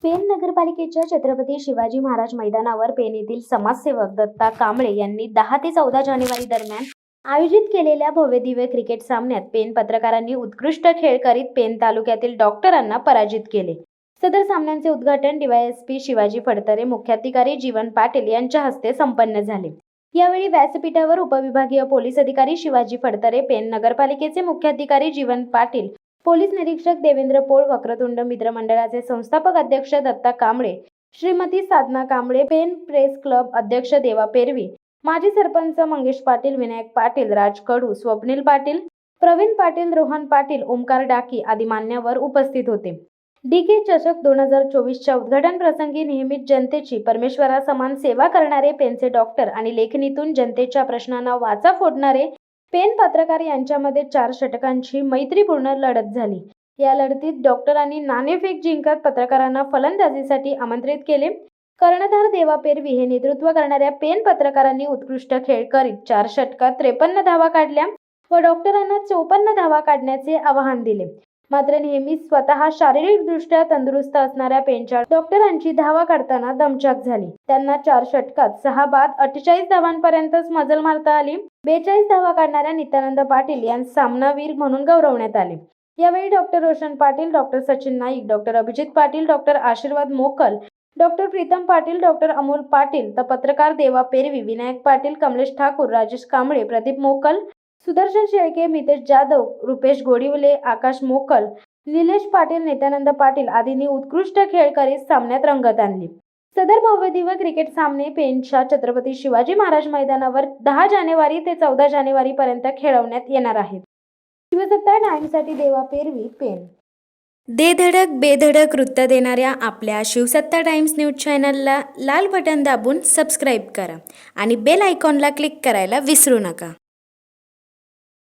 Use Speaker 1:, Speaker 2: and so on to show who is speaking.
Speaker 1: पेण नगरपालिकेच्या छत्रपती शिवाजी महाराज मैदानावर पेण येथील समाजसेवक दत्ता कांबळे यांनी 10 ते 14 जानेवारी दरम्यान आयोजित केलेल्या भव्यदिव्य क्रिकेट सामन्यात पेण पत्रकारांनी उत्कृष्ट खेळ करीत पेण तालुक्यातील डॉक्टरांना पराजित केले। सदर सामन्यांचे उद्घाटन डीवायएसपी शिवाजी फडतरे, मुख्याधिकारी जीवन पाटील यांच्या हस्ते संपन्न झाले। यावेळी व्यासपीठावर उपविभागीय पोलीस अधिकारी शिवाजी फडतरे, पेण नगरपालिकेचे मुख्याधिकारी जीवन पाटील, पोलीस निरीक्षक देवेंद्र पोळ, वक्रतुंड मित्र मंडळाचे संस्थापक अध्यक्ष दत्ता कांबळे, श्रीमती साधना कांबळे, पेण प्रेस क्लब अध्यक्ष देवा पेरवी, माजी सरपंच मंगेश पाटील, विनायक पाटील, राज कडू, स्वप्नील पाटील, प्रवीण पाटील, रोहन पाटील, ओमकार डाकी आदी मान्यवर उपस्थित होते। डीके चषक 2024च्या उद्घाटन प्रसंगी नेहमीच जनतेची परमेश्वरासमान सेवा करणारे पेणचे डॉक्टर आणि लेखणीतून जनतेच्या प्रश्नांना वाचा फोडणारे पेण पत्रकार यांच्यामध्ये 4 षटकांची मैत्रीपूर्ण लढत झाली। या लढतीत डॉक्टरांनी नाणेफेक जिंकत पत्रकारांना फलंदाजीसाठी आमंत्रित केले। कर्णधार देवा पेरवी हे नेतृत्व करणाऱ्या पेण पत्रकारांनी उत्कृष्ट खेळ करीत 4 षटकात 53 धावा काढल्या व डॉक्टरांना 54 धावा काढण्याचे आवाहन दिले। मात्र नेहमीच स्वतः शारीरिकदृष्ट्या तंदुरुस्त असणाऱ्या पेणच्या डॉक्टरांची धावा काढताना दमछाक झाली। त्यांना 4 षटकात 6 बाद 48 धावांपर्यंतच मजल मारता आली। 42 धावा काढणाऱ्या नित्यानंद पाटील यांस सामनावीर म्हणून गौरवण्यात आले। यावेळी doctor Roshan Patil, doctor Sachin Naik, doctor Abhijit Patil, doctor आशीर्वाद मोकल, डॉक्टर प्रीतम पाटील, डॉक्टर अमोल पाटील, तर पत्रकार देवा पेरवी, विनायक पाटील, कमलेश ठाकूर, राजेश कांबळे, प्रदीप मोकल, सुदर्शन शेळके, मितेश जाधव, रुपेश गोडिवले, आकाश मोकल, निलेश पाटील, नित्यानंद पाटील आदींनी उत्कृष्ट खेळ करीत सामन्यात रंगत आणली। सदर भव्यदिव्य क्रिकेट सामने पेणच्या छत्रपती शिवाजी महाराज मैदानावर 10 जानेवारी ते 14 जानेवारी पर्यंत खेळवण्यात येणार आहेत। शिवसत्ता टाइम्ससाठी देवा पेरवी, पेण।
Speaker 2: दे धडक बेधडक वृत्त देणाऱ्या आपल्या शिवसत्ता टाइम्स न्यूज चॅनलला लाल बटन दाबून सबस्क्राईब करा आणि बेल आयकॉनला क्लिक करायला विसरू नका।